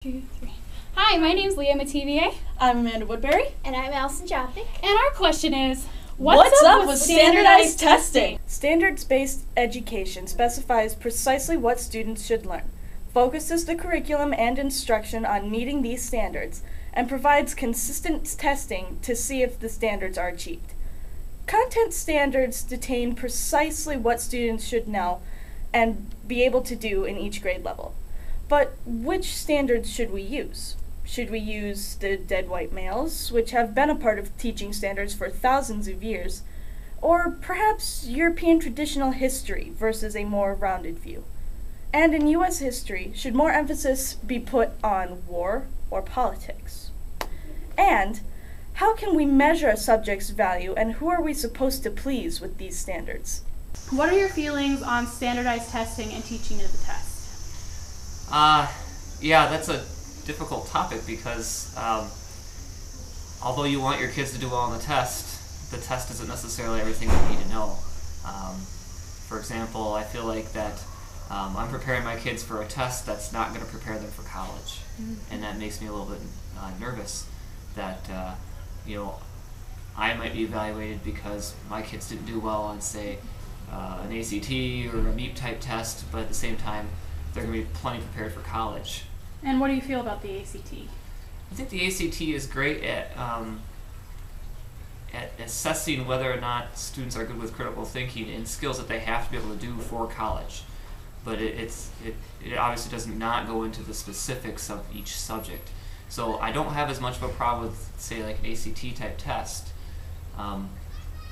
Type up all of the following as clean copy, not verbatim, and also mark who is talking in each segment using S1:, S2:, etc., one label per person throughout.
S1: 2, 3. Hi, my name's Leah Mativier.
S2: I'm Amanda Woodbury.
S3: And I'm Allison Jopik.
S1: And our question is,
S2: what's up with standardized
S1: testing?
S2: testing? Standards-based education specifies precisely what students should learn, focuses the curriculum and instruction on meeting these standards, and provides consistent testing to see if the standards are achieved. Content standards detain precisely what students should know and be able to do in each grade level. But which standards should we use? Should we use the dead white males, which have been a part of teaching standards for thousands of years, or perhaps European traditional history versus a more rounded view? And in U.S. history, should more emphasis be put on war or politics? And how can we measure a subject's value, and who are we supposed to please with these standards?
S1: What are your feelings on standardized testing and teaching of the test?
S4: Yeah, that's a difficult topic because although you want your kids to do well on the test isn't necessarily everything you need to know. For example, I feel like that I'm preparing my kids for a test that's not going to prepare them for college. And that makes me a little bit nervous that, I might be evaluated because my kids didn't do well on, say, an ACT or a MEP type test, but at the same time, they're going to be plenty prepared for college.
S1: And what do you feel about the ACT?
S4: I think the ACT is great at assessing whether or not students are good with critical thinking and skills that they have to be able to do for college. But it obviously does not go into the specifics of each subject. So I don't have as much of a problem with, say, like an ACT type test.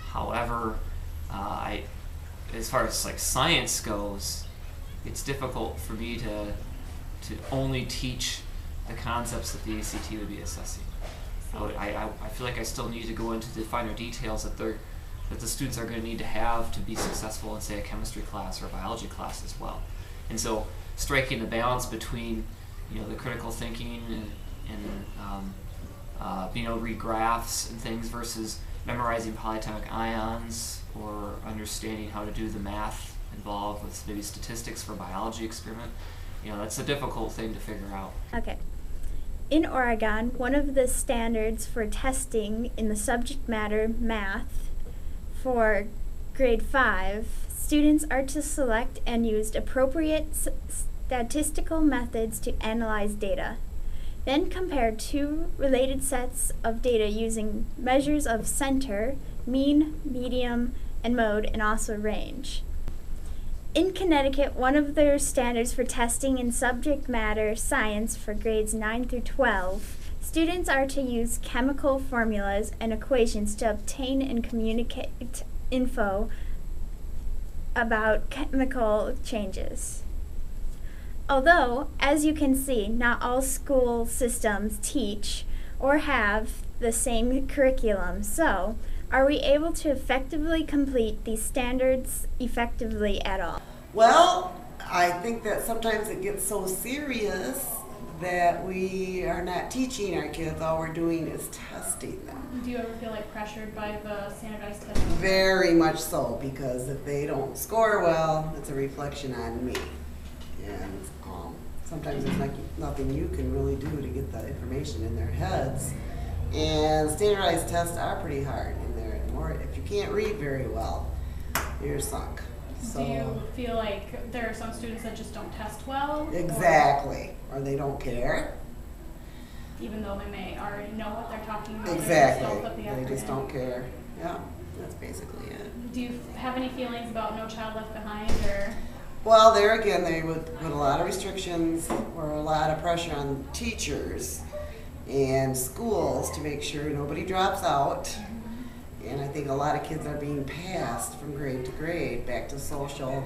S4: However, as far as like science goes, it's difficult for me to only teach the concepts that the ACT would be assessing. I feel like I still need to go into the finer details that the students are going to need to have to be successful in, say, a chemistry class or a biology class as well. And so striking the balance between the critical thinking and being able to read graphs and things versus memorizing polyatomic ions or understanding how to do the math involved with maybe statistics for a biology experiment. That's a difficult thing to figure out.
S3: Okay. In Oregon, one of the standards for testing in the subject matter math for grade 5, students are to select and use appropriate statistical methods to analyze data. Then compare two related sets of data using measures of center, mean, medium, and mode, and also range. In Connecticut, one of their standards for testing in subject matter science for grades 9 through 12, students are to use chemical formulas and equations to obtain and communicate info about chemical changes. Although, as you can see, not all school systems teach or have the same curriculum, so are we able to effectively complete these standards effectively at all?
S5: Well, I think that sometimes it gets so serious that we are not teaching our kids, all we're doing is testing them.
S1: Do you ever feel like pressured by the standardized testing?
S5: Very much so, because if they don't score well, it's a reflection on me. And sometimes there's nothing you can really do to get the information in their heads. And standardized tests are pretty hard in there. If you can't read very well, you're sunk. So,
S1: do you feel like there are some students that just don't test well?
S5: Exactly. Or they don't care.
S1: Even though they may already know what they're talking about.
S5: Exactly. They just don't care. Yeah, that's basically it.
S1: Do you have any feelings about No Child Left Behind, or?
S5: Well, there again, they would put a lot of restrictions or a lot of pressure on teachers and schools to make sure nobody drops out. And I think a lot of kids are being passed from grade to grade back to social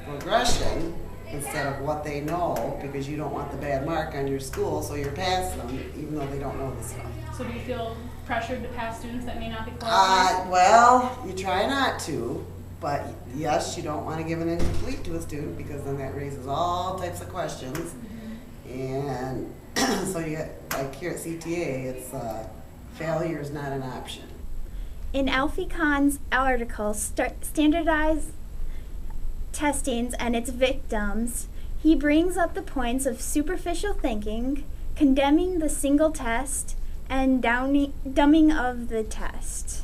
S5: progression instead of what they know, because you don't want the bad mark on your school, so you're passing them even though they don't know the stuff.
S1: So do you feel pressured to pass students that may not be qualified?
S5: Well, you try not to, but yes, you don't want to give an incomplete to a student because then that raises all types of questions. And so you get, like here at CTA, it's failure is not an option.
S3: In Alfie Kahn's article, Standardized Testings and Its Victims, he brings up the points of superficial thinking, condemning the single test, and dumbing of the test.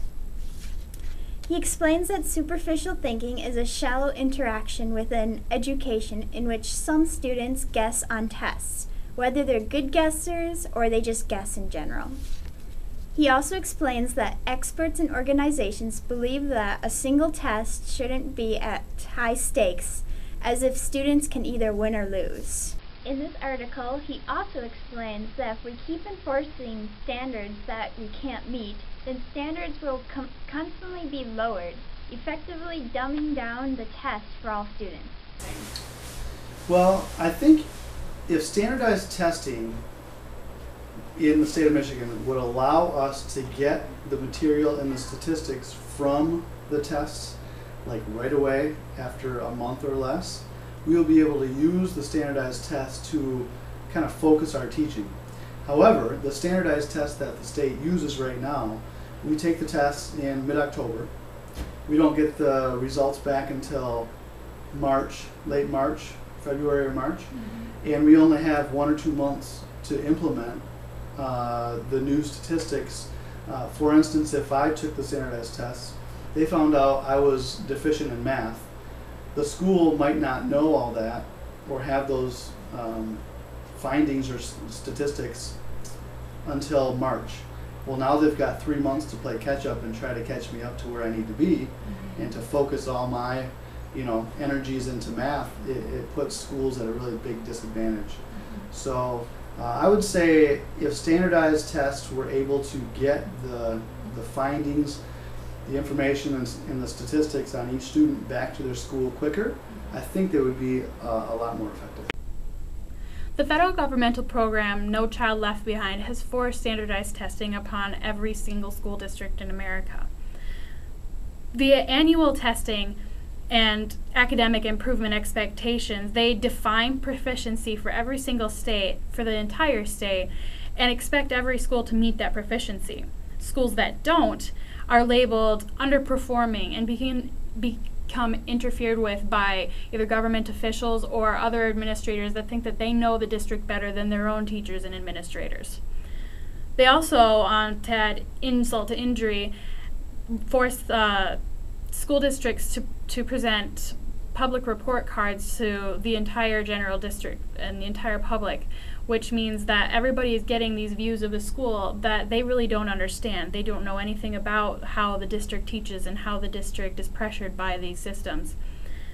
S3: He explains that superficial thinking is a shallow interaction within education in which some students guess on tests, whether they're good guessers or they just guess in general. He also explains that experts and organizations believe that a single test shouldn't be at high stakes, as if students can either win or lose. In this article, he also explains that if we keep enforcing standards that we can't meet, then standards will constantly be lowered, effectively dumbing down the test for all students.
S6: Well, I think if standardized testing in the state of Michigan would allow us to get the material and the statistics from the tests like right away after a month or less, we will be able to use the standardized test to kind of focus our teaching. However, the standardized test that the state uses right now, we take the tests in mid-October. We don't get the results back until March, late March, February or March, and we only have 1 or 2 months to implement the new statistics. For instance, if I took the standardized tests, they found out I was deficient in math. The school might not know all that or have those findings or statistics until March. Well, now they've got 3 months to play catch up and try to catch me up to where I need to be, and to focus all my energies into math. It puts schools at a really big disadvantage. So I would say if standardized tests were able to get the findings, the information and the statistics on each student back to their school quicker, I think they would be a lot more effective.
S1: The federal governmental program, No Child Left Behind, has forced standardized testing upon every single school district in America. The annual testing and academic improvement expectations, they define proficiency for every single state, for the entire state, and expect every school to meet that proficiency. Schools that don't are labeled underperforming and become interfered with by either government officials or other administrators that think that they know the district better than their own teachers and administrators. They also, to add insult to injury, force school districts to present public report cards to the entire general district and the entire public, which means that everybody is getting these views of the school that they really don't understand. They don't know anything about how the district teaches and how the district is pressured by these systems.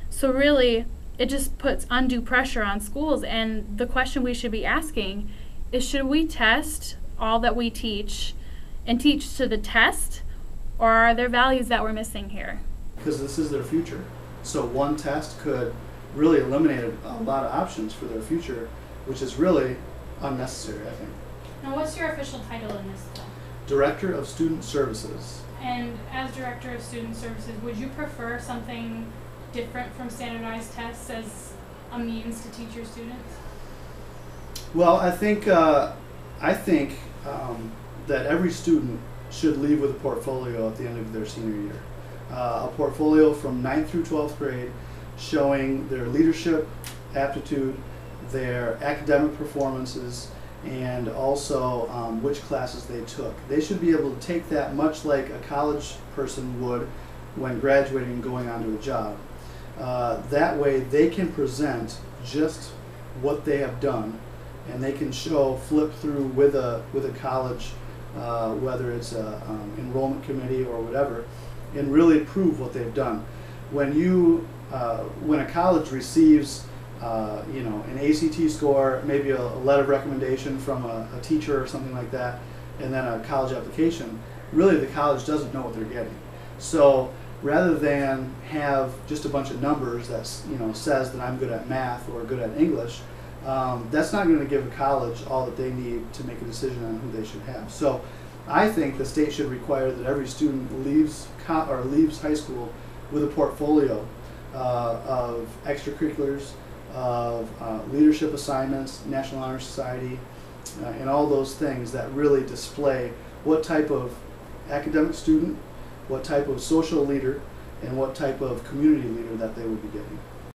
S1: So really, it just puts undue pressure on schools, and the question we should be asking is, should we test all that we teach and teach to the test, or are there values that we're missing here?
S6: Because this is their future. So one test could really eliminate a lot of options for their future, which is really unnecessary, I think.
S1: Now, what's your official title in this though?
S6: Director of Student Services.
S1: And as Director of Student Services, would you prefer something different from standardized tests as a means to teach your students?
S6: Well, I think that every student should leave with a portfolio at the end of their senior year. A portfolio from 9th through 12th grade showing their leadership, aptitude, their academic performances, and also which classes they took. They should be able to take that much like a college person would when graduating and going on to a job. That way they can present just what they have done, and they can flip through with a college, whether it's a enrollment committee or whatever, and really prove what they've done. When a college receives an ACT score, maybe a letter of recommendation from a teacher or something like that, and then a college application, really the college doesn't know what they're getting. So rather than have just a bunch of numbers that says that I'm good at math or good at English, that's not going to give a college all that they need to make a decision on who they should have. So I think the state should require that every student leaves high school with a portfolio of extracurriculars, of leadership assignments, National Honor Society, and all those things that really display what type of academic student, what type of social leader, and what type of community leader that they would be getting.